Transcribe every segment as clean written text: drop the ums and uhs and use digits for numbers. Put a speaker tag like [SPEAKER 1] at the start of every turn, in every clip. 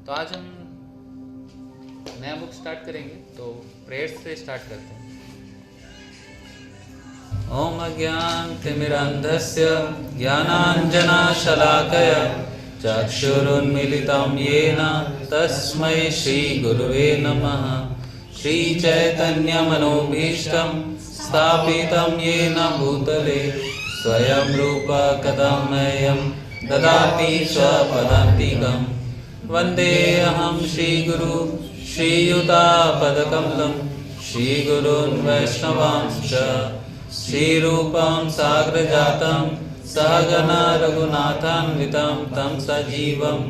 [SPEAKER 1] तो आज हम नया बुक स्टार्ट करेंगे, तो प्रेयर्स से स्टार्ट करते हैं। ओम अज्ञानतिमिरान्धस्य ज्ञानाञ्जनशलाकया चक्षुरुन्मीलितं येन तस्मै श्रीगुरुवे नमः। श्रीचैतन्यमनोभीष्टं स्थापितं येन भूतले स्वयं रूप कदा मह्यं ददाति स्वपदान्तिकम्। वन्देऽहं श्रीगुरु श्रीयुतापदकमलं श्रीगुरून् वैष्णवांश्च श्रीरूपं साग्रजातं सहगना रघुनाथान्वितं तं सजीवं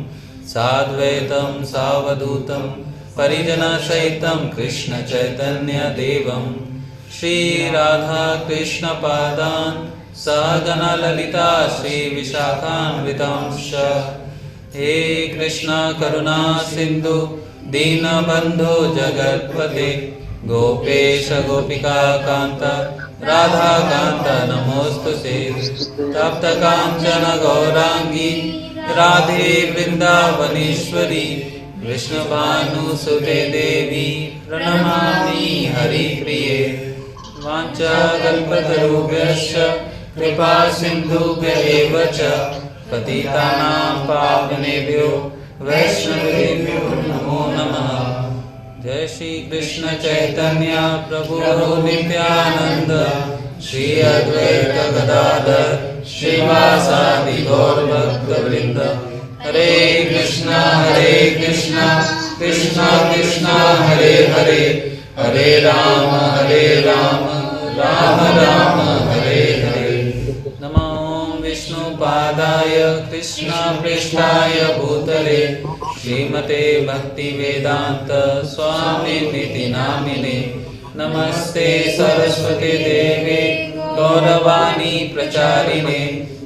[SPEAKER 1] साद्वैतं सावधूतं परिजनसहितं कृष्णचैतन्यदेवं श्रीराधाकृष्णपादान् सहगना ललिता श्रीविशाखान्वितांश्च। हे कृष्णा करुणा सिंधु दीनबंधो जगत्पते गोपेश गोपिका कांत राधा कांत नमोस्तुते। तप्त कांचन गौरांगी राधे वृंदावनेश्वरी कृष्णभानुसुते देवी प्रणमामि हरिप्रिये। वाञ्छाकल्पतरुभ्यश्च कृपा सिन्धुभ्य एव च पतितानां पावनेभ्यो वैष्णवेभ्यो नमो नमः। जय श्री कृष्ण चैतन्य प्रभु नित्यानंद श्री अद्वैत गदाधर श्रीवासादि गौर भक्तवृंद। हरे कृष्णा कृष्णा कृष्णा हरे हरे, हरे राम राम राम हरे हरे। नमो विष्णुपादाय कृष्णपृष्ठाय भूतले श्रीमते भक्तिवेदांत स्वामिनिति नामिने। नमस्ते सरस्वती देवे गौरवाणी प्रचारिणे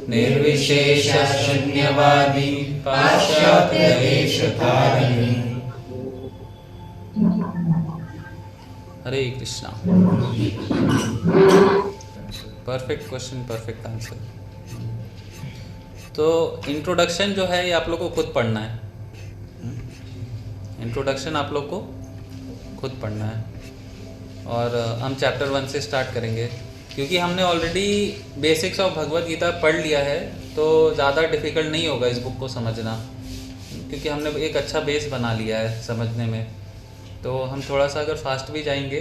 [SPEAKER 1] निर्विशेष शून्यवादी पाश्चात्य देशतारिणे। Hare Krishna. Perfect question, perfect answer. तो इंट्रोडक्शन जो है ये आप लोग को खुद पढ़ना है। इंट्रोडक्शन आप लोग को खुद पढ़ना है और हम चैप्टर 1 से स्टार्ट करेंगे, क्योंकि हमने already basics of Bhagavad Gita पढ़ लिया है, तो ज़्यादा डिफ़िकल्ट नहीं होगा इस बुक को समझना, क्योंकि हमने एक अच्छा बेस बना लिया है समझने में। तो हम थोड़ा सा अगर फास्ट भी जाएंगे,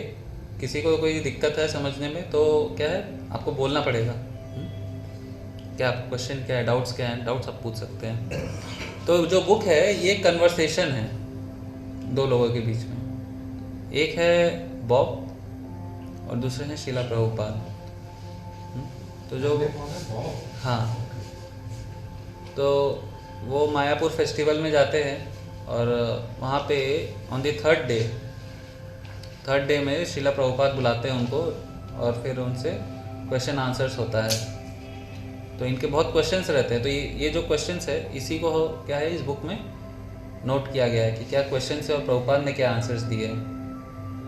[SPEAKER 1] किसी को कोई दिक्कत है समझने में, तो क्या है आपको बोलना पड़ेगा। क्या क्वेश्चन क्या है, डाउट्स क्या हैं, डाउट्स आप पूछ सकते हैं। तो जो बुक है ये कन्वर्सेशन है दो लोगों के बीच में। एक है बॉब और दूसरे हैं शीला प्रभुपाद। तो जो हाँ, तो वो मायापुर फेस्टिवल में जाते हैं और वहाँ पे ऑन द थर्ड डे में शीला प्रभुपाद बुलाते हैं उनको और फिर उनसे क्वेश्चन आंसर्स होता है। तो इनके बहुत क्वेश्चंस रहते हैं, तो ये जो क्वेश्चंस है इसी को क्या है इस बुक में नोट किया गया है कि क्या क्वेश्चंस है और प्रभुपाद ने क्या आंसर्स दिए हैं।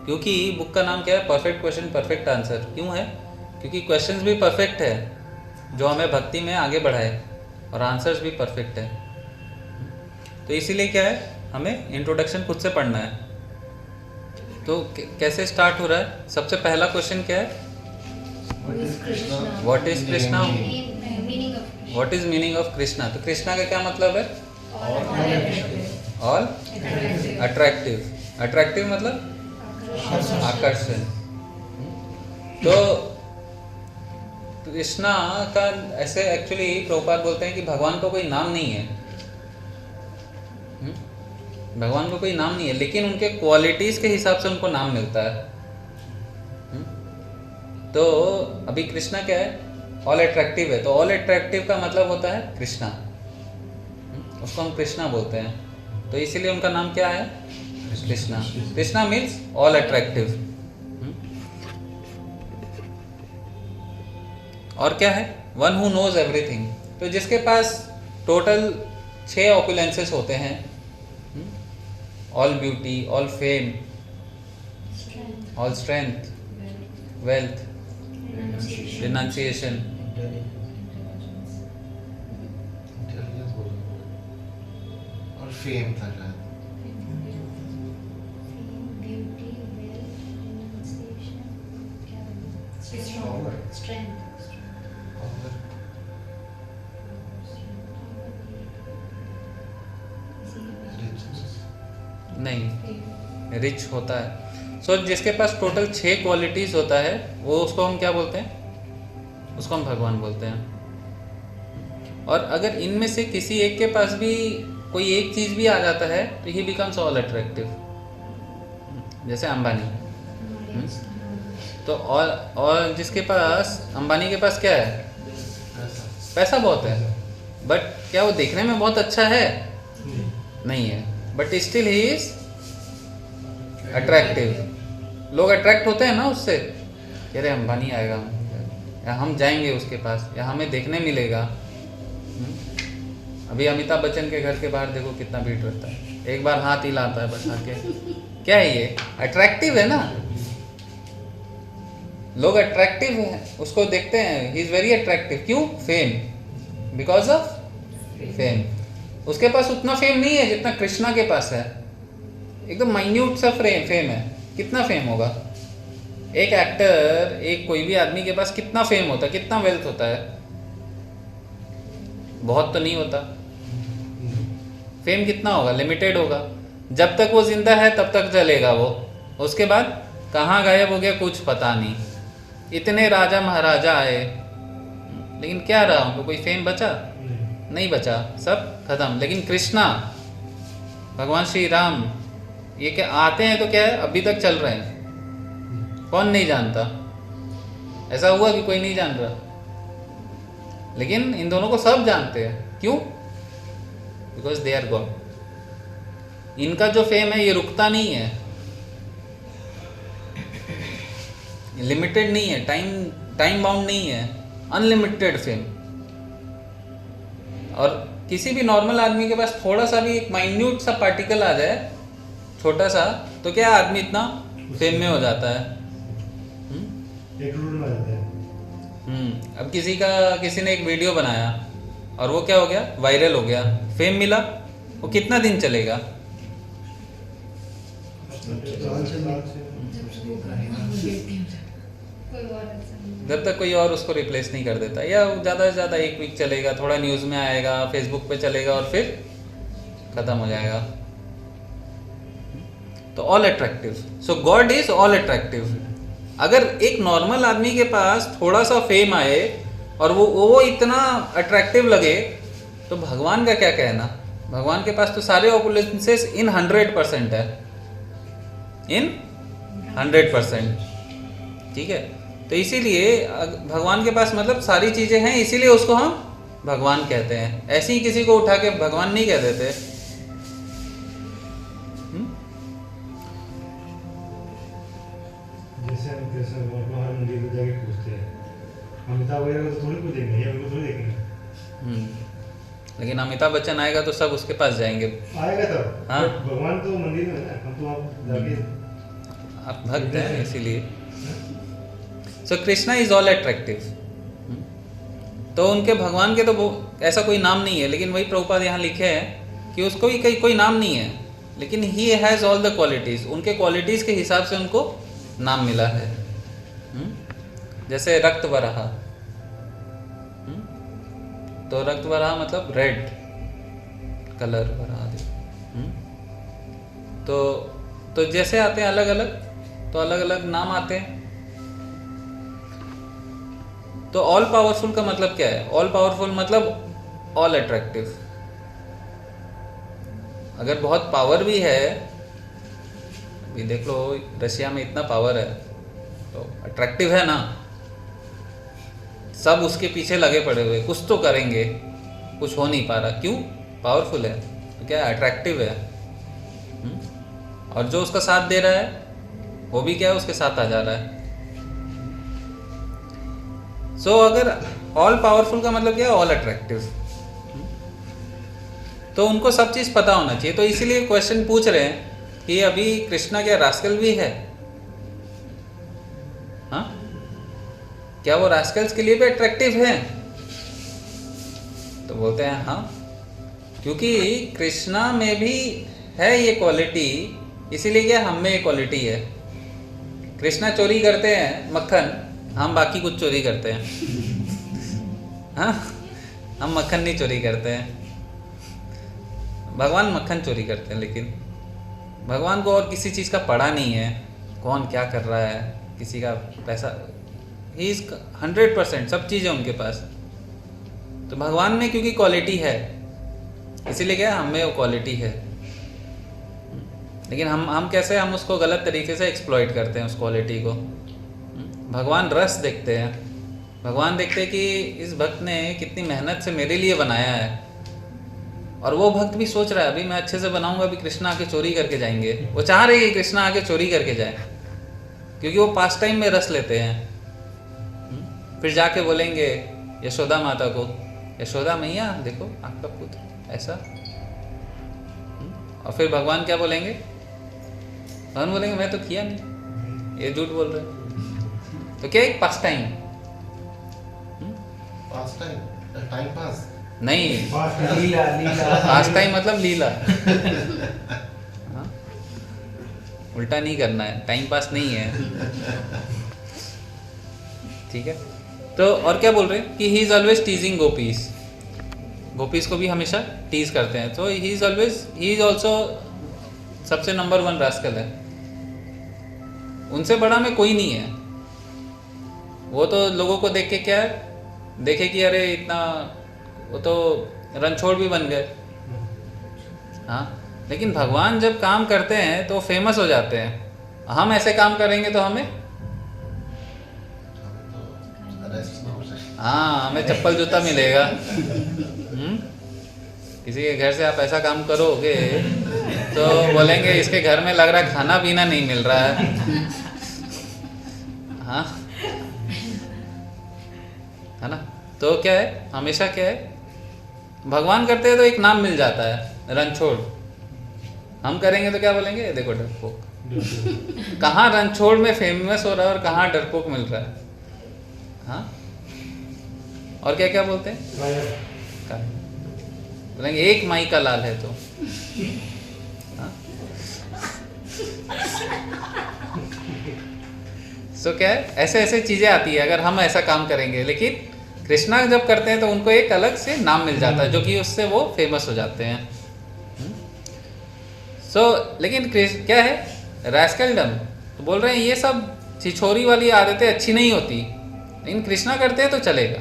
[SPEAKER 1] क्योंकि बुक का नाम क्या है, परफेक्ट क्वेश्चन परफेक्ट आंसर। क्यों है? क्योंकि क्वेश्चंस भी परफेक्ट है जो हमें भक्ति में आगे बढ़ाए, और आंसर्स भी परफेक्ट है। तो इसीलिए क्या है, हमें इंट्रोडक्शन खुद से पढ़ना है। तो कैसे स्टार्ट हो रहा है? सबसे पहला क्वेश्चन क्या है? What is Krishna? What is meaning of Krishna? तो कृष्णा का क्या मतलब है? All attractive. अट्रैक्टिव मतलब आकर्षण। तो कृष्णा का ऐसे एक्चुअली प्रभुपाद बोलते हैं कि भगवान को कोई नाम नहीं है। भगवान को कोई नाम नहीं है, लेकिन उनके क्वालिटीज के हिसाब से उनको नाम मिलता है। तो अभी कृष्णा क्या है? ऑल अट्रैक्टिव है। तो ऑल अट्रैक्टिव का मतलब होता है कृष्णा, उसको हम कृष्णा बोलते हैं। तो इसीलिए उनका नाम क्या है? Krishna. Krishna means all attractive. और क्या है? One who knows everything. तो जिसके पास टोटल 6 ऑपुलेंसेस होते हैं, all beauty, all fame, all strength, wealth, renunciation,
[SPEAKER 2] fame था शायद।
[SPEAKER 1] नहीं, रिच होता है। सो जिसके पास टोटल 6 क्वालिटीज़ होता है वो उसको हम क्या बोलते हैं? उसको हम भगवान बोलते हैं। और अगर इनमें से किसी एक के पास भी कोई एक चीज़ भी आ जाता है तो ही बिकम्स ऑल अट्रैक्टिव। जैसे अंबानी। तो और जिसके पास, अंबानी के पास क्या है? पैसा बहुत है, बट क्या वो देखने में बहुत अच्छा है? नहीं है, but still he is attractive. लोग अट्रैक्ट होते हैं ना उससे, कह रहे अंबानी आएगा या हम जाएंगे उसके पास या हमें देखने मिलेगा। अभी अमिताभ बच्चन के घर के बाहर देखो कितना भीड़ रहता है, एक बार हाथ हिलाता है बस आके। क्या है ये? अट्रैक्टिव है ना, लोग अट्रैक्टिव हैं, उसको देखते हैं, ही इज वेरी अट्रैक्टिव। क्यों? Fame, because of fame. उसके पास उतना फेम नहीं है जितना कृष्णा के पास है, एकदम माइन्यूट सा फेम है। कितना फेम होगा? एक एक्टर, एक कोई भी आदमी के पास कितना फेम होता है, कितना वेल्थ होता है? बहुत तो नहीं होता। फेम कितना होगा? लिमिटेड होगा। जब तक वो जिंदा है तब तक चलेगा वो, उसके बाद कहाँ गायब हो गया कुछ पता नहीं। इतने राजा महाराजा आए, लेकिन क्या रहा? उनको कोई फेम बचा? नहीं बचा, सब खत्म। लेकिन कृष्णा, भगवान श्री राम, ये क्या आते हैं तो क्या है, अभी तक चल रहे हैं। कौन नहीं जानता? ऐसा हुआ कि कोई नहीं जान रहा? लेकिन इन दोनों को सब जानते हैं। क्यों? Because they are God. इनका जो फेम है ये रुकता नहीं है, लिमिटेड नहीं है, टाइम बाउंड नहीं है, अनलिमिटेड फेम। और किसी भी नॉर्मल आदमी के पास थोड़ा सा भी एक माइन्यूट सा पार्टिकल आ जाए, छोटा सा, तो क्या आदमी इतना फेम में हो जाता है।
[SPEAKER 2] एक रूल में आ जाता है।
[SPEAKER 1] अब किसी ने एक वीडियो बनाया और वो क्या हो गया? वायरल हो गया, फेम मिला। वो कितना दिन चलेगा? जब तक कोई और उसको रिप्लेस नहीं कर देता, या ज़्यादा से ज़्यादा 1 वीक चलेगा, थोड़ा न्यूज़ में आएगा, फेसबुक पे चलेगा और फिर ख़त्म हो जाएगा। तो all attractive. So God is all attractive. अगर एक नॉर्मल आदमी के पास थोड़ा सा फेम आए और वो इतना अट्रैक्टिव लगे, तो भगवान का क्या कहना? भगवान के पास तो सारे ऑपुलेंसेस इन 100% है, इन 100%। ठीक है, तो इसीलिए भगवान के पास मतलब सारी चीज़ें हैं, इसीलिए उसको हम भगवान कहते हैं। ऐसे ही किसी को उठा के भगवान नहीं कह देते।
[SPEAKER 2] जैसे हम कृष्ण भगवान को हर मंदिर में जाके पूछते हैं, अमिताभ वगैरह को तो थोड़ी पूछेंगे या उनको थोड़ी देखेंगे।
[SPEAKER 1] लेकिन अमिताभ बच्चन आएगा तो सब उसके पास जाएंगे।
[SPEAKER 2] आएगा तब।
[SPEAKER 1] हाँ,
[SPEAKER 2] भगवान तो मंदिर में है ना, हम तो आप जाके
[SPEAKER 1] आप भक्त हैं इसीलिए। सो कृष्णा इज ऑल अट्रैक्टिव। तो उनके भगवान के तो ऐसा कोई नाम नहीं है, लेकिन वही प्रभुपाद यहाँ लिखे हैं कि उसको भी कोई नाम नहीं है, लेकिन he has all the qualities. उनके क्वालिटीज़ के हिसाब से उनको नाम मिला है। जैसे रक्त वराह, तो रक्त वराह मतलब रेड कलर वराह। तो जैसे आते हैं अलग अलग, तो अलग अलग नाम आते हैं। तो ऑल पावरफुल का मतलब क्या है? ऑल पावरफुल मतलब ऑल अट्रैक्टिव। अगर बहुत पावर भी है, अभी देख लो रशिया में इतना पावर है, तो अट्रैक्टिव है ना, सब उसके पीछे लगे पड़े हुए, कुछ तो करेंगे, कुछ हो नहीं पा रहा। क्यों? पावरफुल है, तो क्या है? अट्रैक्टिव है। और जो उसका साथ दे रहा है वो भी क्या है? उसके साथ आ जा रहा है। सो अगर ऑल पावरफुल का मतलब क्या है? All attractive. तो उनको सब चीज़ पता होना चाहिए। तो इसीलिए क्वेश्चन पूछ रहे हैं कि अभी कृष्णा क्या रास्कल भी है? हाँ, क्या वो रास्कल्स के लिए भी अट्रैक्टिव है? तो बोलते हैं हाँ, क्योंकि कृष्णा में भी है ये क्वालिटी, इसीलिए क्या हम में ये क्वालिटी है। कृष्णा चोरी करते हैं मक्खन, हम बाकी कुछ चोरी करते हैं। हाँ, हम मक्खन नहीं चोरी करते हैं, भगवान मक्खन चोरी करते हैं। लेकिन भगवान को और किसी चीज़ का पड़ा नहीं है, कौन क्या कर रहा है, किसी का पैसा, ही इज़ 100%, सब चीज़ है उनके पास। तो भगवान में क्योंकि क्वालिटी है, इसीलिए क्या हमें वो क्वालिटी है, लेकिन हम कैसे, हम उसको गलत तरीके से एक्सप्लॉइट करते हैं उस क्वालिटी को। भगवान रस देखते हैं, भगवान देखते हैं कि इस भक्त ने कितनी मेहनत से मेरे लिए बनाया है, और वो भक्त भी सोच रहा है अभी मैं अच्छे से बनाऊंगा, अभी कृष्णा आके चोरी करके जाएंगे, वो चाह रहे हैं कि कृष्णा आके चोरी करके जाए, क्योंकि वो पास टाइम में रस लेते हैं। फिर जाके बोलेंगे यशोदा माता को, यशोदा मैया देखो आपका पुत्र ऐसा। और फिर भगवान क्या बोलेंगे, भगवान बोलेंगे मैं तो किया नहीं, ये झूठ बोल रहे हैं। तो क्या एक पास टाइम,
[SPEAKER 3] टाइम पास
[SPEAKER 1] नहीं,
[SPEAKER 4] लीला लीला
[SPEAKER 1] पास टाइम मतलब लीला। हाँ? उल्टा नहीं करना है, टाइम पास नहीं है, ठीक है। तो और क्या बोल रहे हैं कि he is always टीजिंग gopis, gopis को भी हमेशा टीज करते हैं। तो ही इज ऑल्सो सबसे नंबर 1 रास्कल है, उनसे बड़ा में कोई नहीं है। वो तो लोगों को देख के क्या देखे कि अरे इतना, वो तो रणछोड़ भी बन गए, हाँ। लेकिन भगवान जब काम करते हैं तो फेमस हो जाते हैं। हम ऐसे काम करेंगे तो हमें, हाँ, हमें चप्पल जूता मिलेगा। किसी के घर से आप ऐसा काम करोगे तो बोलेंगे इसके घर में लग रहा है खाना पीना नहीं मिल रहा है, हाँ, है ना। तो क्या है, हमेशा क्या है, भगवान करते हैं तो एक नाम मिल जाता है रणछोड़, हम करेंगे तो क्या बोलेंगे देखो डरपोक। कहाँ रणछोड़ में फेमस हो रहा है और कहाँ डरपोक मिल रहा है, हाँ। और क्या क्या बोलते हैं, बोलेंगे एक माई का लाल है तो, हाँ? सो क्या है, ऐसे ऐसे चीजें आती है अगर हम ऐसा काम करेंगे। लेकिन कृष्णा जब करते हैं तो उनको एक अलग से नाम मिल जाता है, जो कि उससे वो फेमस हो जाते हैं। लेकिन क्या है, रैस्कलडम, तो बोल रहे हैं ये सब छिछोरी वाली आदतें अच्छी नहीं होती, लेकिन कृष्णा करते हैं तो चलेगा,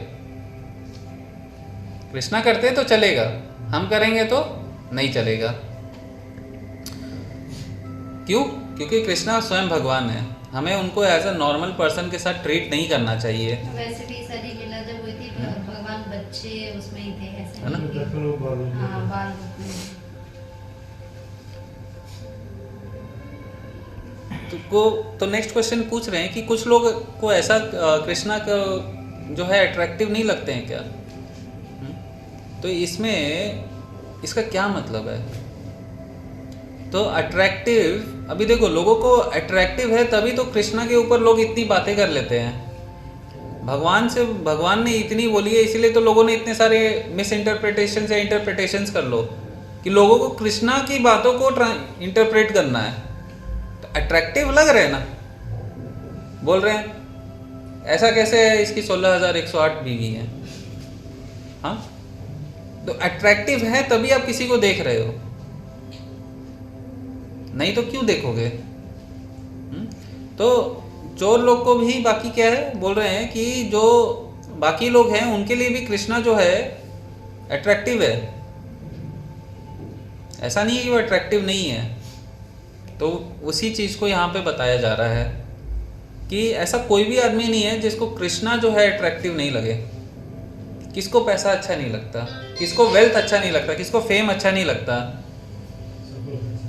[SPEAKER 1] कृष्णा करते हैं तो चलेगा, हम करेंगे तो नहीं चलेगा। क्यों? क्योंकि कृष्णा स्वयं भगवान है, हमें उनको एज अ नॉर्मल पर्सन के साथ ट्रीट नहीं करना चाहिए।
[SPEAKER 5] वैसे भी सारी लीला जब हुई थी भगवान बच्चे उसमें ही थे, ऐसे
[SPEAKER 1] है ना?
[SPEAKER 5] हाँ, बाल रूप में।
[SPEAKER 1] तो नेक्स्ट क्वेश्चन पूछ रहे हैं कि कुछ लोग को ऐसा कृष्णा का जो है अट्रैक्टिव नहीं लगते हैं क्या? तो इसमें इसका क्या मतलब है? तो अट्रैक्टिव, अभी देखो लोगों को अट्रैक्टिव है तभी तो कृष्णा के ऊपर लोग इतनी बातें कर लेते हैं। भगवान ने इतनी बोली है, इसीलिए तो लोगों ने इतने सारे मिस इंटरप्रिटेशन या इंटरप्रिटेशंस कर लो कि लोगों को कृष्णा की बातों को इंटरप्रेट करना है। तो अट्रैक्टिव लग रहे हैं ना, बोल रहे हैं ऐसा कैसे है, इसकी 16,108 बीवी है, हाँ। तो अट्रैक्टिव है तभी आप किसी को देख रहे हो, नहीं तो क्यों देखोगे? तो चोर लोग को भी बाकी क्या है बोल रहे हैं कि जो बाकी लोग हैं उनके लिए भी कृष्णा जो है अट्रैक्टिव है, ऐसा नहीं है कि वो अट्रैक्टिव नहीं है। तो उसी चीज को यहाँ पे बताया जा रहा है कि ऐसा कोई भी आदमी नहीं है जिसको कृष्णा जो है अट्रैक्टिव नहीं लगे। किसको पैसा अच्छा नहीं लगता, किसको वेल्थ अच्छा नहीं लगता, किसको फेम अच्छा नहीं लगता,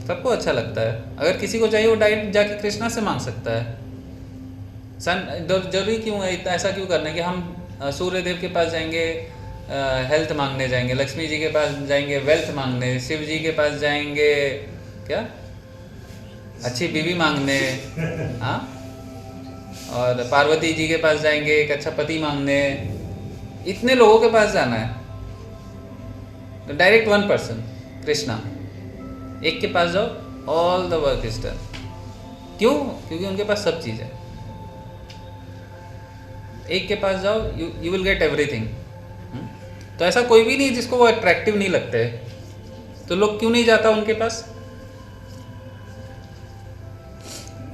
[SPEAKER 1] सबको अच्छा लगता है। अगर किसी को चाहिए वो डायरेक्ट जाके कृष्णा से मांग सकता है। जरूरी क्यों है इतना, ऐसा क्यों करना है कि हम सूर्य देव के पास जाएंगे हेल्थ मांगने जाएंगे, लक्ष्मी जी के पास जाएंगे वेल्थ मांगने, शिव जी के पास जाएंगे क्या अच्छी बीवी मांगने, हाँ, और पार्वती जी के पास जाएंगे एक अच्छा पति मांगने। इतने लोगों के पास जाना है तो डायरेक्ट 1 पर्सन कृष्णा, एक के पास जाओ, all the work is done. क्यों? क्योंकि उनके पास सब चीज़ है। एक के पास जाओ, यू विल गेट एवरीथिंग। तो ऐसा कोई भी नहीं जिसको वो अट्रैक्टिव नहीं लगते, तो लोग क्यों नहीं जाता उनके पास?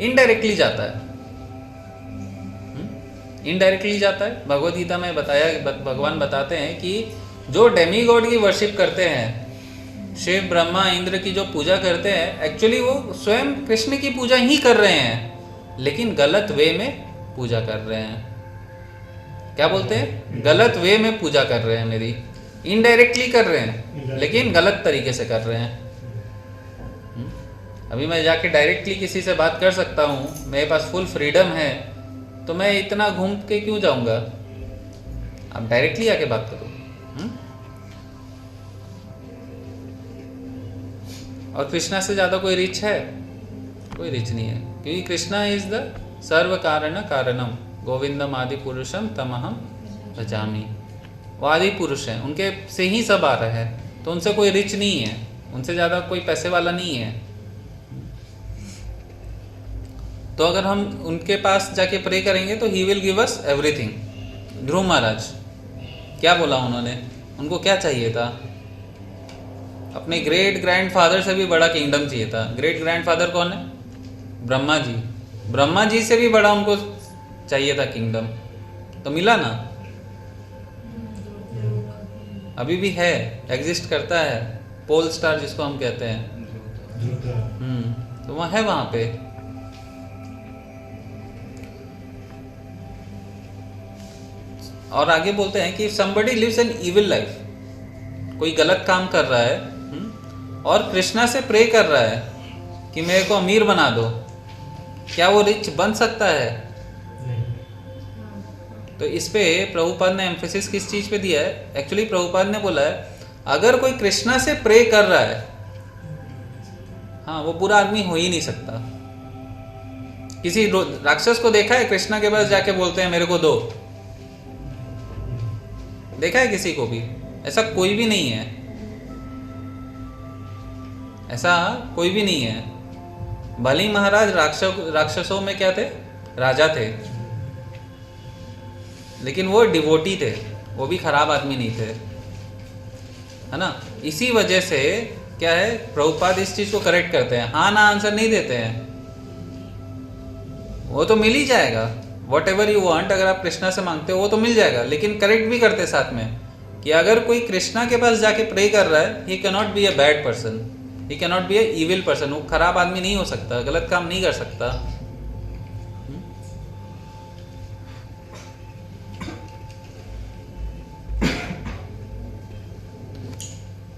[SPEAKER 1] इनडायरेक्टली जाता है, इनडायरेक्टली जाता है। भगवद गीता में बताया, भगवान बताते हैं कि जो डेमी गॉड की वर्शिप करते हैं, शिव ब्रह्मा इंद्र की जो पूजा करते हैं, एक्चुअली वो स्वयं कृष्ण की पूजा ही कर रहे हैं, लेकिन गलत वे में पूजा कर रहे हैं। क्या बोलते हैं? गलत वे में पूजा कर रहे हैं मेरी, इनडायरेक्टली कर रहे हैं लेकिन गलत तरीके से कर रहे हैं। अभी मैं जाके डायरेक्टली किसी से बात कर सकता हूँ, मेरे पास फुल फ्रीडम है, तो मैं इतना घूम के क्यों जाऊंगा? आप डायरेक्टली आके बात करो। और कृष्णा से ज्यादा कोई रिच है? कोई रिच नहीं है, क्योंकि कृष्णा इज द सर्व कारण कारणम गोविंदम आदि पुरुषम तमहम भजामि। वो आदि पुरुष हैं, उनके से ही सब आ रहा है, तो उनसे कोई रिच नहीं है, उनसे ज़्यादा कोई पैसे वाला नहीं है। तो अगर हम उनके पास जाके प्रे करेंगे तो he will give us everything. Dhruv Maharaj क्या बोला उन्होंने? उनको क्या चाहिए था? अपने ग्रेट ग्रैंडफादर से भी बड़ा किंगडम चाहिए था। ग्रेट ग्रैंडफादर कौन है? ब्रह्मा जी। ब्रह्मा जी से भी बड़ा उनको चाहिए था किंगडम, तो मिला ना। अभी भी है, एग्जिस्ट करता है, पोल स्टार जिसको हम कहते हैं। तो वह है वहां पे। और आगे बोलते हैं कि somebody lives an evil life, कोई गलत काम कर रहा है और कृष्णा से प्रे कर रहा है कि मेरे को अमीर बना दो, क्या वो रिच बन सकता है? तो इस पे प्रभुपाद ने एम्फेसिस किस चीज पे दिया है? एक्चुअली प्रभुपाद ने बोला है अगर कोई कृष्णा से प्रे कर रहा है, हाँ, वो पूरा आदमी हो ही नहीं सकता। किसी राक्षस को देखा है कृष्णा के पास जाके बोलते हैं मेरे को दो? देखा है किसी को भी? ऐसा कोई भी नहीं है, ऐसा कोई भी नहीं है। बलि महाराज राक्षसों में क्या थे? राजा थे, लेकिन वो डिवोटी थे, वो भी खराब आदमी नहीं थे, है ना। इसी वजह से क्या है, प्रभुपाद इस चीज को करेक्ट करते हैं, हाँ ना आंसर नहीं देते हैं। वो तो मिल ही जाएगा, वॉट एवर यू वांट, अगर आप कृष्णा से मांगते हो वो तो मिल जाएगा, लेकिन करेक्ट भी करते साथ में कि अगर कोई कृष्णा के पास जाके प्रे कर रहा है, he can not be a bad person, he can not be a evil person. वो खराब आदमी नहीं हो सकता, गलत काम नहीं कर सकता।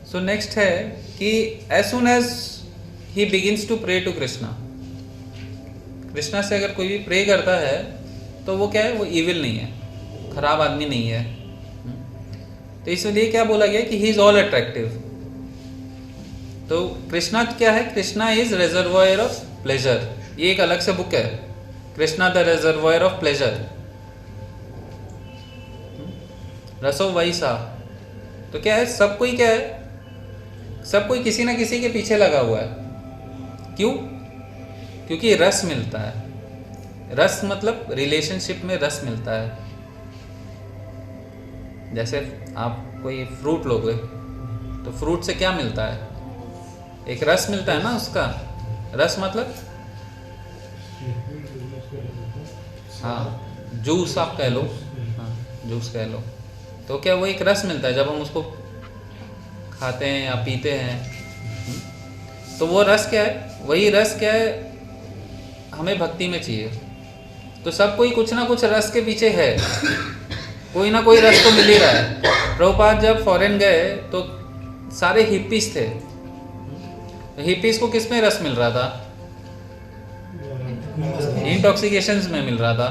[SPEAKER 1] सो नेक्स्ट है कि as soon as he begins to pray to Krishna, Krishna से अगर कोई भी प्रे करता है तो वो क्या है, वो इविल नहीं है, खराब आदमी नहीं है। तो इसलिए क्या बोला गया कि ही इज ऑल अट्रैक्टिव। तो कृष्णा क्या है? Krishna is reservoir of pleasure. ये एक अलग से बुक है, Krishna the reservoir of pleasure, रसो वैसा। तो क्या है, सब कोई क्या है, सब कोई किसी ना किसी के पीछे लगा हुआ है। क्यों? क्योंकि रस मिलता है। रस मतलब रिलेशनशिप में रस मिलता है। जैसे आप कोई फ्रूट लोगे तो फ्रूट से क्या मिलता है? एक रस मिलता है ना उसका। रस मतलब हाँ, जूस आप कह लो, हाँ जूस कह लो। तो क्या वो एक रस मिलता है जब हम उसको खाते हैं या पीते हैं। तो वो रस क्या है? वही रस क्या है, हमें भक्ति में चाहिए। तो सब कोई कुछ ना कुछ रस के पीछे है, कोई ना कोई रस तो मिल ही रहा है। प्रभुपाद जब फॉरेन गए तो सारे हिप्पीज थे, हिप्पीज को किस में रस मिल रहा था? इंटॉक्सिकेशंस में मिल रहा था।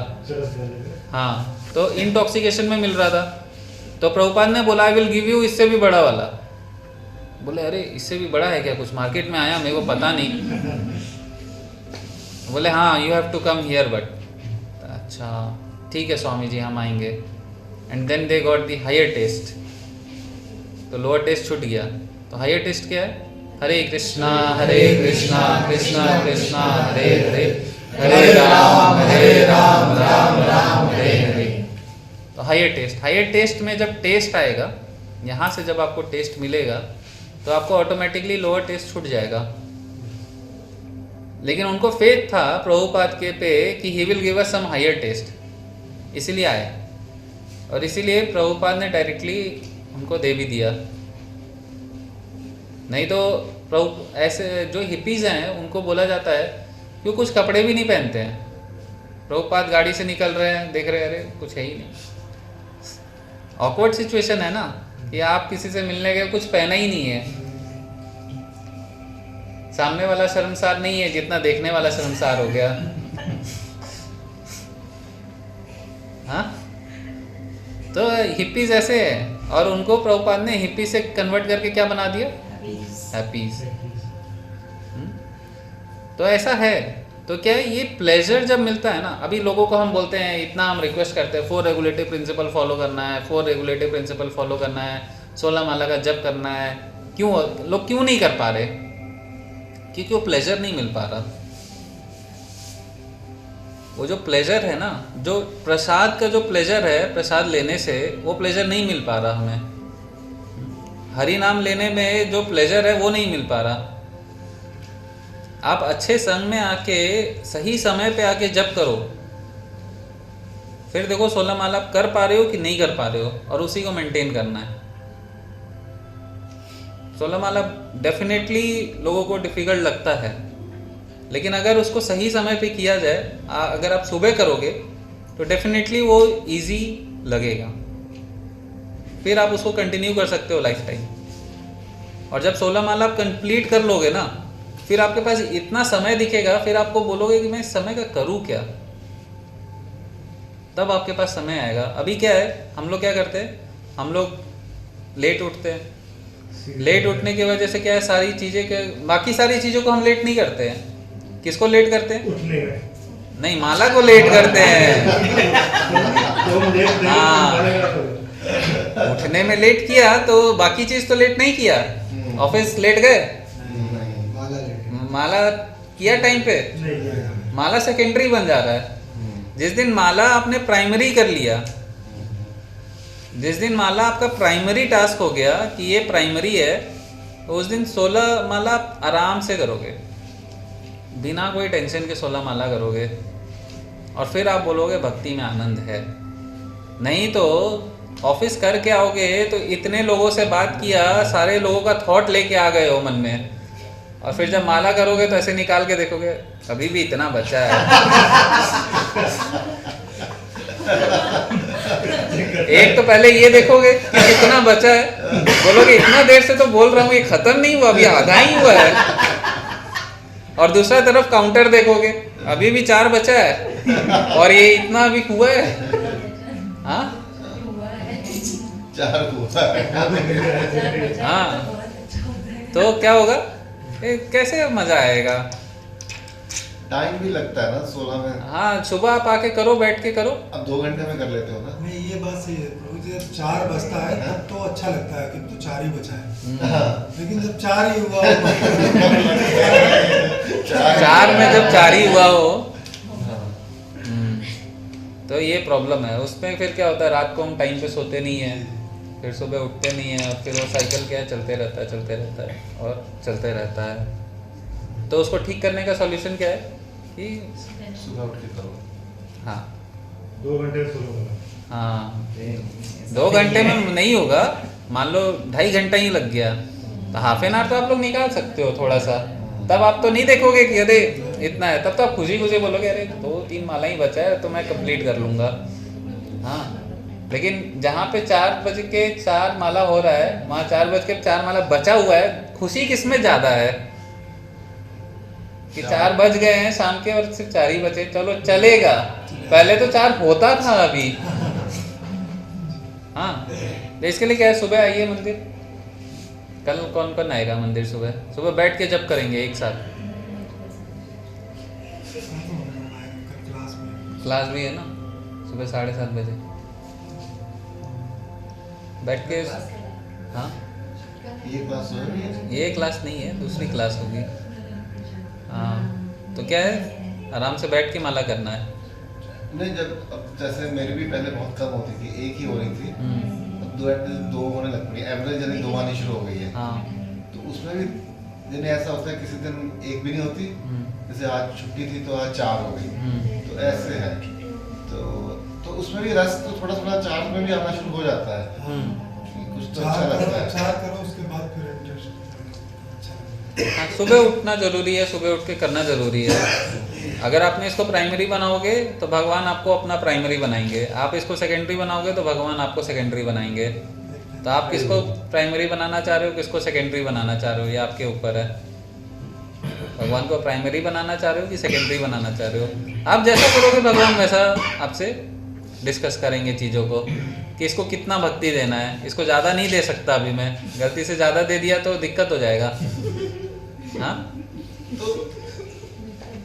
[SPEAKER 1] हाँ, तो इंटॉक्सिकेशन में मिल रहा था। तो प्रभुपाद ने बोला आई विल गिव यू इससे भी बड़ा वाला। बोले अरे इससे भी बड़ा है क्या? कुछ मार्केट में आया, मेरे को पता नहीं। बोले हाँ you have to come here but. अच्छा ठीक है स्वामी जी, हम आएंगे। And then they got the higher taste. तो लोअर टेस्ट छूट गया। तो हायर टेस्ट क्या है? हरे कृष्णा कृष्णा कृष्णा हरे हरे, हरे राम राम राम हरे हरे। तो हायर टेस्ट, हायर टेस्ट में जब टेस्ट आएगा, यहाँ से जब आपको टेस्ट मिलेगा तो आपको ऑटोमेटिकली लोअर टेस्ट छूट जाएगा। लेकिन उनको फेथ था प्रभुपाद के पे कि he will give us some higher taste, इसीलिए आए। और इसीलिए प्रभुपाद ने डायरेक्टली उनको दे भी दिया। नहीं तो प्रभु ऐसे जो हिपीज़ हैं उनको बोला जाता है कि वो कुछ कपड़े भी नहीं पहनते हैं। प्रभुपाद गाड़ी से निकल रहे हैं, देख रहे हैं अरे कुछ है ही नहीं। ऑकवर्ड सिचुएशन है ना कि आप किसी से मिलने गए, कुछ पहना ही नहीं है। सामने वाला शर्मसार नहीं है जितना देखने वाला शर्मसार हो गया। हाँ, तो हिप्पीज ऐसे है। और उनको प्रभुपाद ने हिप्पी से कन्वर्ट करके क्या बना दिया? हैप्पीज। तो ऐसा है। तो क्या है, ये प्लेजर जब मिलता है ना, अभी लोगों को हम बोलते हैं, इतना हम रिक्वेस्ट करते हैं 4 रेगुलेटिव प्रिंसिपल फॉलो करना है, 4 रेगुलेटिव प्रिंसिपल फॉलो करना है, 16 माला का जप करना है। क्यों लोग क्यों नहीं कर पा रहे? क्योंकि वो प्लेजर नहीं मिल पा रहा। वो जो प्लेजर है ना, जो प्रसाद का जो प्लेजर है, प्रसाद लेने से वो प्लेजर नहीं मिल पा रहा हमें। हरि नाम लेने में जो प्लेजर है वो नहीं मिल पा रहा। आप अच्छे संग में आके सही समय पे आके जप करो, फिर देखो 16 माला आप कर पा रहे हो कि नहीं कर पा रहे हो, और उसी को मेंटेन करना है। 16 माला डेफिनेटली लोगों को डिफिकल्ट लगता है, लेकिन अगर उसको सही समय पे किया जाए, अगर आप सुबह करोगे तो डेफिनेटली वो इजी लगेगा। फिर आप उसको कंटिन्यू कर सकते हो लाइफ टाइम। और जब 16 माला आप कंप्लीट कर लोगे ना, फिर आपके पास इतना समय दिखेगा, फिर आपको बोलोगे कि मैं इस समय का करूं क्या, तब आपके पास समय आएगा। अभी क्या है, हम लोग क्या करते हैं, हम लोग लेट उठते हैं। लेट उठने की वजह से क्या है, सारी चीजें के बाकी सारी चीजों को हम लेट नहीं करते हैं। किसको लेट करते हैं?
[SPEAKER 2] उठने में
[SPEAKER 1] नहीं, माला को लेट करते हैं। हाँ, उठने में लेट किया तो बाकी चीज तो लेट नहीं किया। ऑफिस लेट गए, माला किया टाइम पे, माला सेकेंडरी बन जा रहा है। जिस दिन माला आपने प्राइमरी कर लिया, जिस दिन माला आपका प्राइमरी टास्क हो गया कि ये प्राइमरी है, तो उस दिन 16 माला आप आराम से करोगे, बिना कोई टेंशन के 16 माला करोगे, और फिर आप बोलोगे भक्ति में आनंद है। नहीं तो ऑफिस करके आओगे तो इतने लोगों से बात किया, सारे लोगों का थॉट लेके आ गए हो मन में, और फिर जब माला करोगे तो ऐसे निकाल के देखोगे अभी भी इतना बचा है। एक तो पहले ये देखोगे कि कितना बचा है, बोलोगे इतना देर से तो बोल रहा हूँ, ये खत्म नहीं हुआ, अभी आधा ही हुआ है। और दूसरा तरफ काउंटर देखोगे, अभी भी 4 बचा है, और ये इतना अभी हुआ है। हाँ,
[SPEAKER 3] 4 हुआ है।
[SPEAKER 1] हाँ, तो क्या होगा, कैसे मजा आएगा।
[SPEAKER 3] टाइम भी लगता है ना 16 में।
[SPEAKER 1] हाँ, सुबह आप आके करो, बैठ के करो।
[SPEAKER 3] अब 2 घंटे में कर लेते हो ना।
[SPEAKER 6] नहीं, ये बात सही है प्रभु जी। जब 4 बजता है तब तो अच्छा लगता है कि तो 4 ही बचा है, लेकिन जब 4 ही हुआ
[SPEAKER 1] चार में जब 4 ही हुआ हो, तो ये प्रॉब्लम है। उसमें फिर क्या होता है, रात को हम टाइम पे सोते नहीं है, फिर सुबह उठते नहीं है, और फिर वो साइकिल क्या है, चलते रहता है, चलते रहता है और चलते रहता है। तो उसको ठीक करने का सॉल्यूशन क्या है कि
[SPEAKER 3] सुबह उठ के करो।
[SPEAKER 1] हाँ,
[SPEAKER 2] 2 घंटे सोलो वाला।
[SPEAKER 1] हाँ, 2 घंटे में नहीं होगा, मान लो 2.5 घंटा ही लग गया, तो हाफ एन आवर तो आप लोग निकाल सकते हो थोड़ा सा। तब आप तो नहीं देखोगे कि अरे इतना है, तब तो आप खुशी खुशी बोलोगे अरे 2-3 माला ही बचा है तो मैं कंप्लीट कर लूँगा। हाँ, लेकिन जहाँ पे 4 माला हो रहा है, वहाँ 4 माला बचा हुआ है, खुशी किसमें ज़्यादा है कि 4 बज गए हैं शाम के और सिर्फ 4 ही बचे, चलो चलेगा। पहले तो 4 होता था अभी। हाँ, तो इसके लिए क्या है, सुबह आइए मंदिर। कल कौन कौन आएगा मंदिर? सुबह बैठ के जब करेंगे एक साथ। क्लास भी है ना सुबह 7:30 बजे, बैठ के। हाँ,
[SPEAKER 3] ये क्लास हो रही है।
[SPEAKER 1] ये क्लास नहीं है, दूसरी क्लास होगी। हाँ, तो क्या है, आराम से बैठ के माला करना है।
[SPEAKER 3] नहीं, जब अब जैसे मेरी भी पहले बहुत कम होती थी, एक ही हो रही थी, अब 2 होने लग पड़ी, एवरेज यानी 2 आनी शुरू हो गई है।
[SPEAKER 1] हाँ,
[SPEAKER 3] तो उसमें भी दिन ऐसा होता है किसी दिन एक भी नहीं होती, जैसे आज छुट्टी थी तो आज 4 हो गई, तो ऐसे है। तो उसमें भी रस तो थोड़ा थोड़ा 4 में भी आना शुरू हो जाता है कि कुछ तो अच्छा लगता है।
[SPEAKER 6] 4 करो उसके बाद फिर इंटरेस्ट।
[SPEAKER 1] हाँ, सुबह उठना जरूरी है, सुबह उठ के करना जरूरी है। अगर आपने इसको प्राइमरी बनाओगे तो भगवान आपको अपना प्राइमरी बनाएंगे, आप इसको सेकेंडरी बनाओगे तो भगवान आपको सेकेंडरी बनाएंगे। तो आप किसको प्राइमरी बनाना चाह रहे हो, किसको सेकेंडरी बनाना चाह रहे हो, ये आपके ऊपर है। भगवान को प्राइमरी बनाना चाह रहे हो कि सेकेंडरी बनाना चाह रहे हो। आप जैसा करोगे भगवान वैसा आपसे डिस्कस करेंगे चीज़ों को कि इसको कितना भक्ति देना है। इसको ज़्यादा नहीं दे सकता अभी मैं, गलती से ज़्यादा दे दिया तो दिक्कत हो जाएगा। हाँ,
[SPEAKER 3] तो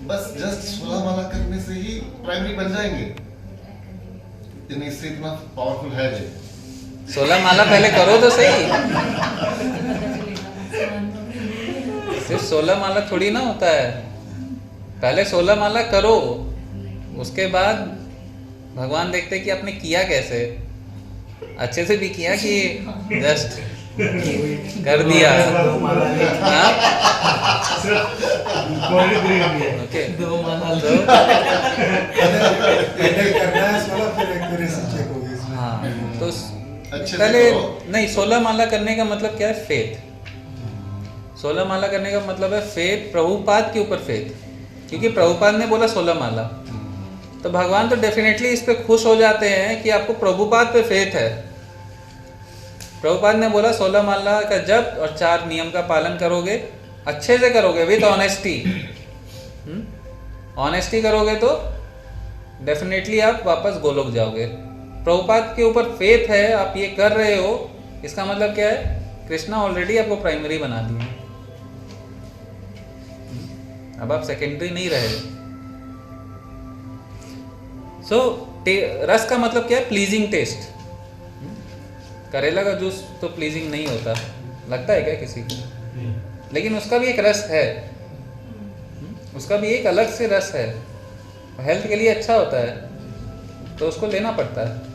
[SPEAKER 3] बस जस्ट 16 माला करने से ही प्राइमरी बन जाएंगे, इससे इतना पावरफुल है ये।
[SPEAKER 1] 16 माला पहले करो तो सही। सिर्फ 16 माला थोड़ी ना होता है, पहले 16 माला करो, उसके बाद भगवान देखते कि आपने किया कैसे, अच्छे से भी किया कि जस्ट कर दिया। हाँ? ओके,
[SPEAKER 4] दो माला
[SPEAKER 1] तो
[SPEAKER 6] करना है 16 फिर एक्यूरेसी चेक होगी इसमें।
[SPEAKER 1] हाँ, तो
[SPEAKER 3] अच्छे से
[SPEAKER 1] पहले
[SPEAKER 3] करो।
[SPEAKER 1] नहीं, 16 माला करने का मतलब क्या है? फेथ। 16 माला करने का मतलब है फेथ, प्रभुपाद के ऊपर फेथ, क्योंकि प्रभुपाद ने बोला 16 माला, तो भगवान तो डेफिनेटली इस पे खुश हो जाते हैं कि आपको प्रभुपाद पे फेथ है। प्रभुपाद ने बोला 16 माला का जप और 4 नियम का पालन करोगे, अच्छे से करोगे विद ऑनेस्टी। ऑनेस्टी करोगे तो डेफिनेटली आप वापस गोलोक जाओगे। प्रभुपाद के ऊपर फेथ है, आप ये कर रहे हो, इसका मतलब क्या है? कृष्णा ऑलरेडी आपको प्राइमरी बना दिए, अब आप सेकेंडरी नहीं रहे। सो रस का मतलब क्या है? Pleasing taste. करेला का जूस तो प्लीजिंग नहीं होता, लगता है क्या किसी को? लेकिन उसका भी एक रस है, उसका भी एक अलग से रस है, हेल्थ के लिए अच्छा होता है, तो उसको लेना पड़ता है।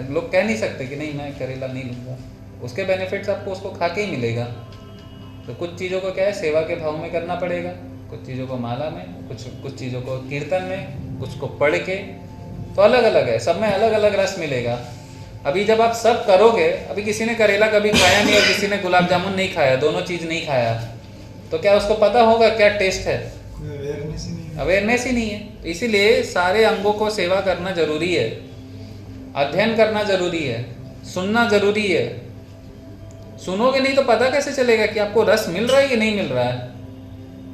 [SPEAKER 1] लोग कह नहीं सकते कि नहीं मैं करेला नहीं लूँगा, उसके बेनिफिट्स आपको उसको खा के ही मिलेगा। तो कुछ चीज़ों को क्या है, सेवा के भाव में करना पड़ेगा, कुछ चीज़ों को माला में, कुछ चीज़ों को कीर्तन में, कुछ को पढ़ के, तो अलग अलग है, सब में अलग अलग रस मिलेगा। अभी जब आप सब करोगे, अभी किसी ने करेला कभी खाया नहीं और किसी ने गुलाब जामुन नहीं खाया, दोनों चीज़ नहीं खाया, तो क्या उसको पता होगा क्या टेस्ट है?
[SPEAKER 6] कोई अवेयरनेस ही नहीं है।
[SPEAKER 1] अवेयरनेस ही नहीं है। तो इसीलिए सारे अंगों को सेवा करना जरूरी है, अध्ययन करना जरूरी है, सुनना जरूरी है। सुनोगे नहीं तो पता कैसे चलेगा कि आपको रस मिल रहा है कि नहीं मिल रहा है?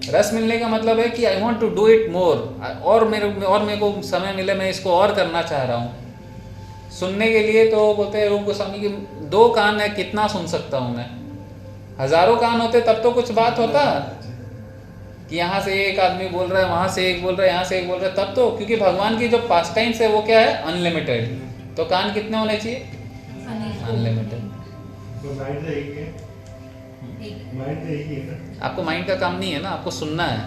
[SPEAKER 1] रस मिलने का मतलब है कि I want to do it more, और मेरे को समय मिले, मैं इसको और करना चाह रहा हूँ। सुनने के लिए तो बोलते हैं रूप गोस्वामी की 2 कान है, कितना सुन सकता हूँ मैं? हजारों कान होते तब तो कुछ बात होता कि यहाँ से एक आदमी बोल रहा है, वहाँ से एक बोल रहा है, यहाँ से एक बोल रहा है, तब तो, क्योंकि भगवान की जो पास टाइम्स है वो क्या है? अनलिमिटेड। तो कान कितने होने चाहिए? अनलिमिटेड।
[SPEAKER 2] माइंड तो एक है, माइंड तो एक ही है ना।
[SPEAKER 1] आपको माइंड का काम नहीं है ना, आपको सुनना है,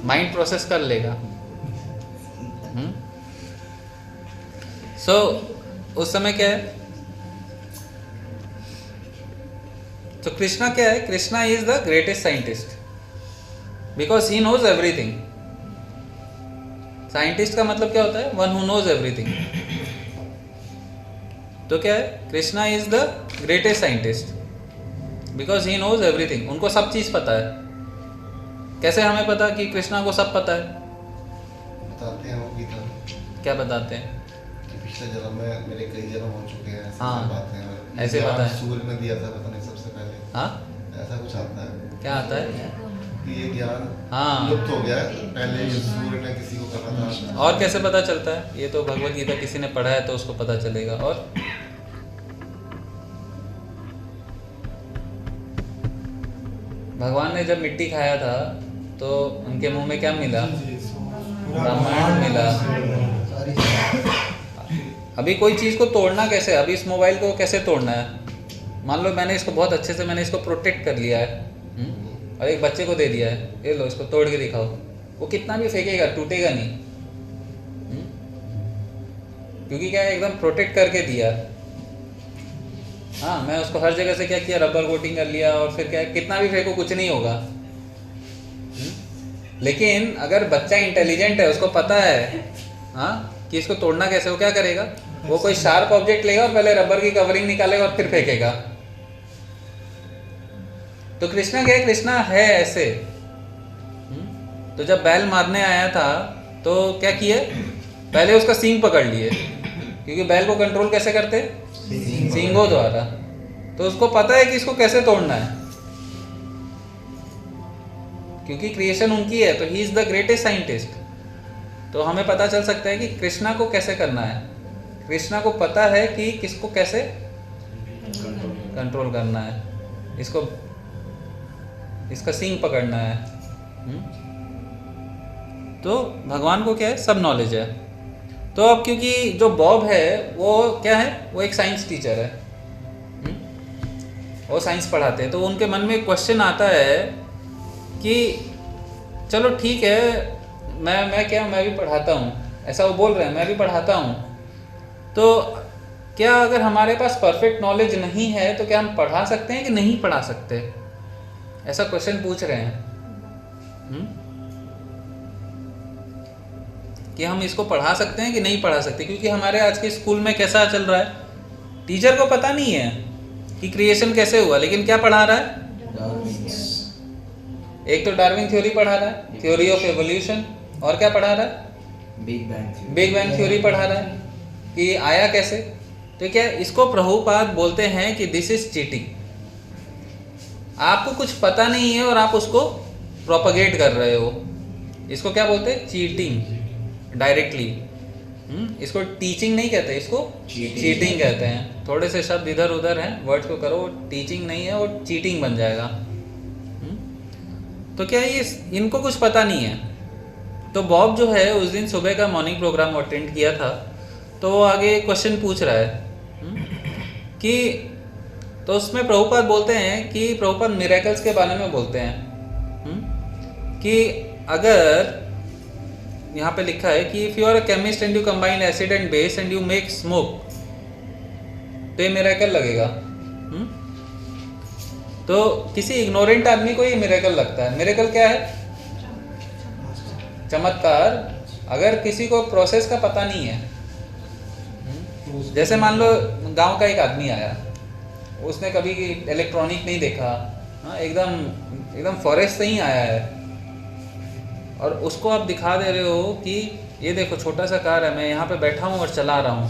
[SPEAKER 1] माइंड प्रोसेस कर लेगा। सो उस समय क्या है? तो कृष्णा क्या है? Krishna is the greatest scientist, because he knows everything. Scientist का मतलब क्या होता है? One who knows everything. तो क्या है? Krishna is the greatest scientist because he knows everything. उनको सब चीज पता है। कैसे हमें पता कि कृष्णा को सब पता है?
[SPEAKER 3] बताते हैं वो गीता में
[SPEAKER 1] क्या बताते हैं?
[SPEAKER 3] कि पिछले जन्म में मेरे कई जन्म हो चुके हैं, ऐसी
[SPEAKER 1] हाँ,
[SPEAKER 3] बातें हैं।
[SPEAKER 1] ऐसे
[SPEAKER 3] ज्ञान
[SPEAKER 1] बातें हैं।
[SPEAKER 3] सूर्य ने दिया था पता नहीं सबसे पहले,
[SPEAKER 1] हाँ,
[SPEAKER 3] ऐसा कुछ आता है
[SPEAKER 1] क्या आता है?
[SPEAKER 3] कि ये ज्ञान
[SPEAKER 1] हाँ।
[SPEAKER 3] लुप्त हो गया है, पहले ये सूर्य ने किसी को कहा था।
[SPEAKER 1] और कैसे पता चलता है? ये तो भगवत गीता किसी ने पढ़ा है तो उसको पता चलेगा। और भगवान ने जब मिट्टी खाया था तो उनके मुंह में क्या मिला? ब्रह्मांड मिला। अभी कोई चीज़ को तोड़ना कैसे? अभी इस मोबाइल को कैसे तोड़ना है? मान लो मैंने इसको बहुत अच्छे से इसको प्रोटेक्ट कर लिया है, और एक बच्चे को दे दिया है, ये लो इसको तोड़ के दिखाओ, वो कितना भी फेंकेगा टूटेगा नहीं। क्योंकि क्या है? एकदम प्रोटेक्ट करके दिया। हाँ, मैं उसको हर जगह से क्या किया, रबर कोटिंग कर लिया, और फिर क्या है, कितना भी फेंको कुछ नहीं होगा। लेकिन अगर बच्चा इंटेलिजेंट है, उसको पता है हाँ कि इसको तोड़ना कैसे, वो क्या करेगा, वो कोई शार्प ऑब्जेक्ट लेगा और पहले रबर की कवरिंग निकालेगा और फिर फेंकेगा। तो कृष्णा है ऐसे। तो जब बैल मारने आया था तो क्या किए, पहले उसका सींग पकड़ लिए, क्योंकि बैल को कंट्रोल कैसे करते, सींगों द्वारा। तो उसको पता है कि इसको कैसे तोड़ना है, क्योंकि क्रिएशन उनकी है, तो he is the greatest scientist. तो हमें पता चल सकता है कि कृष्णा को कैसे करना है। कृष्णा को पता है कि किसको कैसे कंट्रोल करना है, इसको इसका सींग पकड़ना है। तो भगवान को क्या है, सब नॉलेज है। तो अब क्योंकि जो बॉब है वो क्या है, वो एक साइंस टीचर है, वो साइंस पढ़ाते हैं। तो उनके मन में क्वेश्चन आता है कि चलो ठीक है, मैं भी पढ़ाता हूँ, ऐसा वो बोल रहे हैं, मैं भी पढ़ाता हूँ। तो क्या अगर हमारे पास परफेक्ट नॉलेज नहीं है तो क्या हम पढ़ा सकते हैं कि नहीं पढ़ा सकते, ऐसा क्वेश्चन पूछ रहे हैं। कि हम इसको पढ़ा सकते हैं कि नहीं पढ़ा सकते, क्योंकि हमारे आज के स्कूल में कैसा चल रहा है, टीचर को पता नहीं है कि क्रिएशन कैसे हुआ, लेकिन क्या पढ़ा रहा है, एक तो डार्विन थ्योरी पढ़ा रहा है, थ्योरी ऑफ एवोल्यूशन, और क्या पढ़ा रहा है, बिग बैंग थ्योरी पढ़ा रहा है कि आया कैसे। तो क्या इसको प्रभुपाद बोलते हैं कि दिस इज चीटिंग। आपको कुछ पता नहीं है और आप उसको प्रोपगेट कर रहे हो, इसको क्या बोलते हैं, चीटिंग डायरेक्टली। इसको टीचिंग नहीं कहते, इसको चीटिंग कहते हैं। थोड़े से शब्द इधर उधर हैं, वर्ड्स को करो, टीचिंग नहीं है, वो चीटिंग बन जाएगा। तो क्या ये इनको कुछ पता नहीं है। तो बॉब जो है उस दिन सुबह का मॉर्निंग प्रोग्राम अटेंड किया था, तो वो आगे क्वेश्चन पूछ रहा है कि, तो उसमें प्रभुपाद बोलते हैं कि प्रभुपाद मिरेकल्स के बारे में बोलते हैं कि अगर यहाँ पे लिखा है कि if you are a chemist and you combine acid and base and you make smoke, तो ये मिरेकल लगेगा। तो किसी इग्नोरेंट आदमी को ये मिरेकल लगता है। मिरेकल क्या है, चमत्कार। अगर किसी को प्रोसेस का पता नहीं है, जैसे मान लो गांव का एक आदमी आया, उसने कभी इलेक्ट्रॉनिक नहीं देखा, एकदम फॉरेस्ट से ही आया है, और उसको आप दिखा दे रहे हो कि ये देखो छोटा सा कार है, मैं यहाँ पे बैठा हूँ और चला रहा हूँ,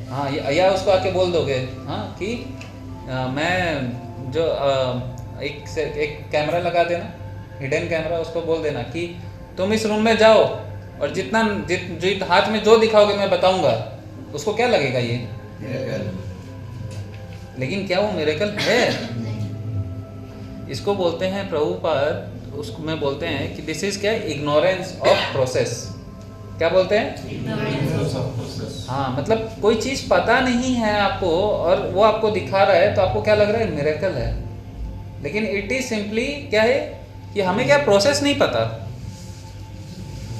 [SPEAKER 1] हाँ, या उसको आके बोल दोगे कि मैं जो एक कैमरा लगा देना, हिडन कैमरा, उसको बोल देना कि तुम इस रूम में जाओ और जित हाथ में जो दिखाओगे मैं बताऊंगा, उसको क्या लगेगा, ये लेकिन क्या वो मिरेकल है? इसको बोलते हैं प्रभुपाद, उसको में बोलते हैं कि दिस इज क्या, इग्नोरेंस ऑफ प्रोसेस। क्या बोलते हैं? हाँ, मतलब कोई चीज पता नहीं है आपको और वो आपको दिखा रहा है, तो आपको क्या लग रहा है, मिरेकल है। लेकिन इट इज सिंपली क्या है कि हमें क्या प्रोसेस नहीं पता।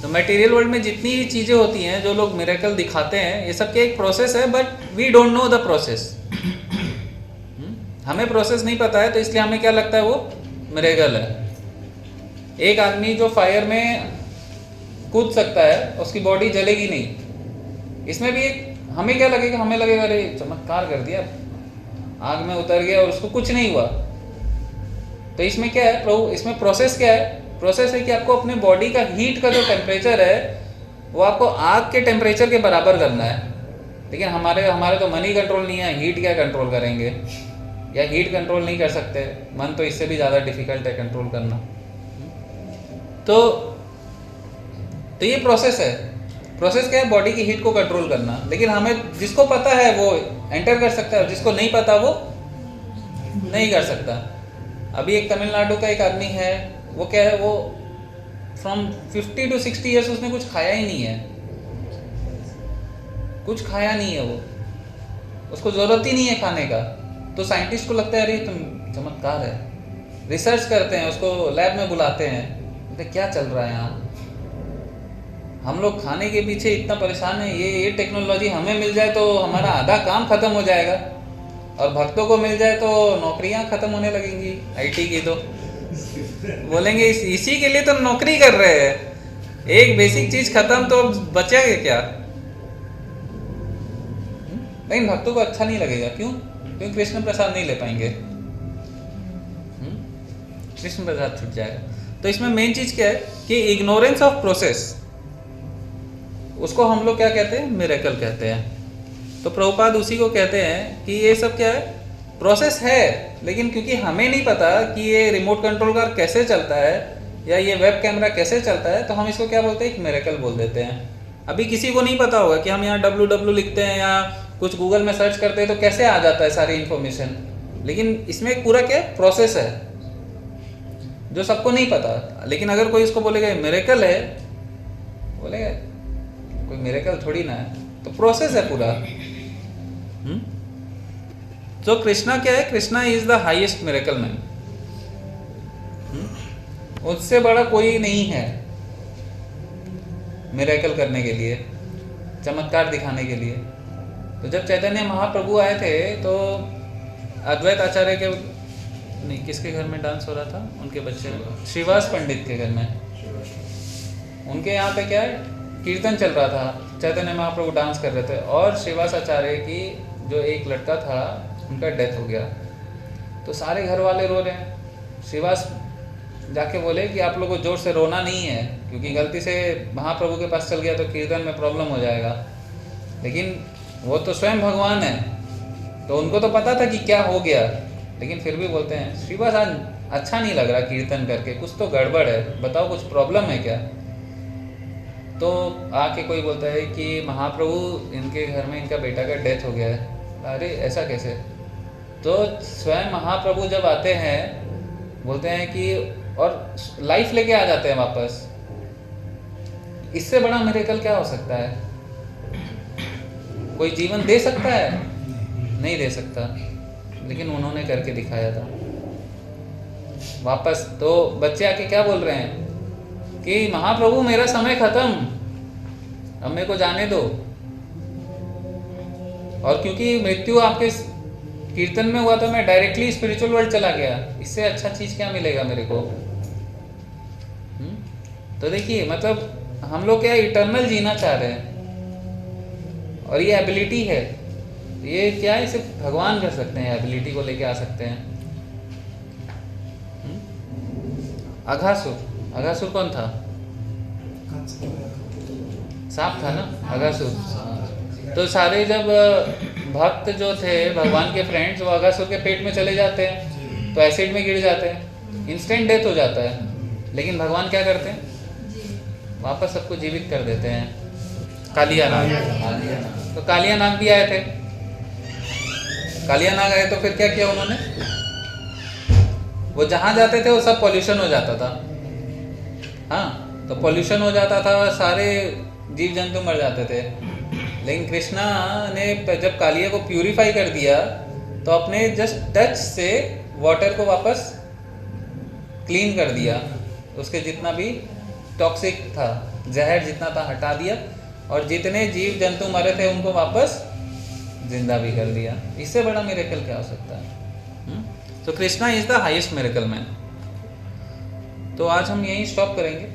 [SPEAKER 1] तो मटेरियल वर्ल्ड में जितनी भी चीजें होती हैं, जो लोग मिरेकल दिखाते हैं, ये सब के एक प्रोसेस है, but we don't know the process. हमें प्रोसेस नहीं पता है, तो इसलिए हमें क्या लगता है, वो मिरेकल है। एक आदमी जो फायर में कूद सकता है, उसकी बॉडी जलेगी नहीं, इसमें भी हमें क्या लगेगा, हमें लगेगा अरे चमत्कार कर दिया, आग में उतर गया और उसको कुछ नहीं हुआ। तो इसमें क्या है प्रभु, इसमें प्रोसेस क्या है? प्रोसेस है कि आपको अपने बॉडी का हीट का जो टेम्परेचर है, वो आपको आग के टेम्परेचर के बराबर करना है। लेकिन हमारे तो मन ही कंट्रोल नहीं है, हीट क्या कंट्रोल करेंगे, या हीट कंट्रोल नहीं कर सकते, मन तो इससे भी ज़्यादा डिफिकल्ट है कंट्रोल करना। तो ये प्रोसेस है। प्रोसेस क्या है? बॉडी की हीट को कंट्रोल करना। लेकिन हमें जिसको पता है वो एंटर कर सकता है, जिसको नहीं पता वो नहीं कर सकता। अभी एक तमिलनाडु का एक आदमी है, वो क्या है, वो फ्रॉम 50 to 60 ईयर्स उसने कुछ खाया ही नहीं है, कुछ खाया नहीं है, वो उसको जरूरत ही नहीं है खाने का। तो साइंटिस्ट को लगता है अरे तुम चमत्कार है, रिसर्च करते हैं, उसको लैब में बुलाते हैं, क्या चल रहा है यहाँ, हम लोग खाने के पीछे इतना परेशान है, ये टेक्नोलॉजी हमें मिल जाए तो हमारा आधा काम खत्म हो जाएगा, और भक्तों को मिल जाए तो नौकरियां खत्म होने लगेंगी आईटी की। तो बोलेंगे इसी के लिए तो नौकरी कर रहे हैं, एक बेसिक चीज खत्म तो बचेगा क्या? लेकिन भक्तों को अच्छा नहीं लगेगा। क्यों? क्योंकि कृष्ण प्रसाद नहीं ले पाएंगे, कृष्ण प्रसाद छूट जाएगा। तो इसमें मेन चीज क्या है कि इग्नोरेंस ऑफ प्रोसेस, उसको हम लोग क्या कहते हैं? मिरेकल कहते हैं। तो प्रभुपाद उसी को कहते हैं कि ये सब क्या है? प्रोसेस है, लेकिन क्योंकि हमें नहीं पता कि ये रिमोट कंट्रोल कार कैसे चलता है या ये वेब कैमरा कैसे चलता है, तो हम इसको क्या बोलते हैं? एक मिरेकल बोल देते हैं। अभी किसी को नहीं पता होगा कि हम यहाँ www लिखते हैं या कुछ गूगल में सर्च करते हैं तो कैसे आ जाता है सारी इंफॉर्मेशन, लेकिन इसमें एक पूरा क्या प्रोसेस है जो सबको नहीं पता। लेकिन अगर कोई इसको बोलेगा मिरेकल है, बोलेगा कोई मिरेकल थोड़ी ना है, तो प्रोसेस है पूरा। तो कृष्णा क्या है? Krishna is the highest miracle man, उससे बड़ा कोई नहीं है मिरेकल करने के लिए, चमत्कार दिखाने के लिए। तो जब चैतन्य महाप्रभु आए थे तो अद्वैत आचार्य के नहीं, किसके घर में डांस हो रहा था? उनके बच्चे श्रीवास पंडित के घर में, उनके यहाँ पे क्या है? कीर्तन चल रहा था, चैतन्य महाप्रभु डांस कर रहे थे, और श्रीवास आचार्य की जो एक लड़का था उनका डेथ हो गया। तो सारे घर वाले रो रहे हैं। श्रीवास जाके बोले कि आप लोगों को जोर से रोना नहीं है, क्योंकि गलती से महाप्रभु के पास चल गया तो कीर्तन में प्रॉब्लम हो जाएगा। लेकिन वो तो स्वयं भगवान है, तो उनको तो पता था कि क्या हो गया, लेकिन फिर भी बोलते हैं श्रीवास आज अच्छा नहीं लग रहा कीर्तन करके, कुछ तो गड़बड़ है, बताओ कुछ प्रॉब्लम है क्या? तो आके कोई बोलता है कि महाप्रभु इनके घर में इनका बेटा का डेथ हो गया है। अरे ऐसा कैसे? तो स्वयं महाप्रभु जब आते हैं बोलते हैं कि और लाइफ लेके आ जाते हैं वापस। इससे बड़ा मिरेकल क्या हो सकता है? कोई जीवन दे सकता है? नहीं दे सकता, लेकिन उन्होंने करके दिखाया था वापस। तो बच्चे आके क्या बोल रहे हैं कि महाप्रभु मेरा समय खत्म, अब मेरे को जाने दो। और क्योंकि मृत्यु आपके कीर्तन में हुआ तो मैं डायरेक्टली स्पिरिचुअल वर्ल्ड चला गया, इससे अच्छा चीज क्या मिलेगा मेरे को? तो देखिए, मतलब हम लोग क्या इटर्नल जीना चाह रहे हैं, और ये एबिलिटी है, ये क्या है? सिर्फ भगवान कर सकते हैं, एबिलिटी को लेके आ सकते हैं। अघासुर, अघासुर कौन था? सांप था ना, अघासुर। तो सारे जब भक्त जो थे भगवान के फ्रेंड्स, वो अघासुर के पेट में चले जाते हैं तो एसिड में गिर जाते हैं, इंस्टेंट डेथ हो जाता है। लेकिन भगवान क्या करते हैं? वापस सबको जीवित कर देते हैं। कालिया नाग, तो कालिया नाग भी आए थे। कालिया नाग आए तो फिर क्या किया उन्होंने? वो जहां जाते थे वो सब पॉल्यूशन हो जाता था। हाँ, तो पॉल्यूशन हो जाता था, सारे जीव जंतु मर जाते थे। लेकिन कृष्णा ने जब कालिया को प्यूरिफाई कर दिया तो अपने जस्ट टच से वाटर को वापस क्लीन कर दिया, उसके जितना भी टॉक्सिक था, जहर जितना था हटा दिया, और जितने जीव जंतु मरे थे उनको वापस जिंदा भी कर दिया। इससे बड़ा मिरेकल क्या हो सकता है? तो Krishna is the highest miracle man. तो आज हम यहीं स्टॉप करेंगे।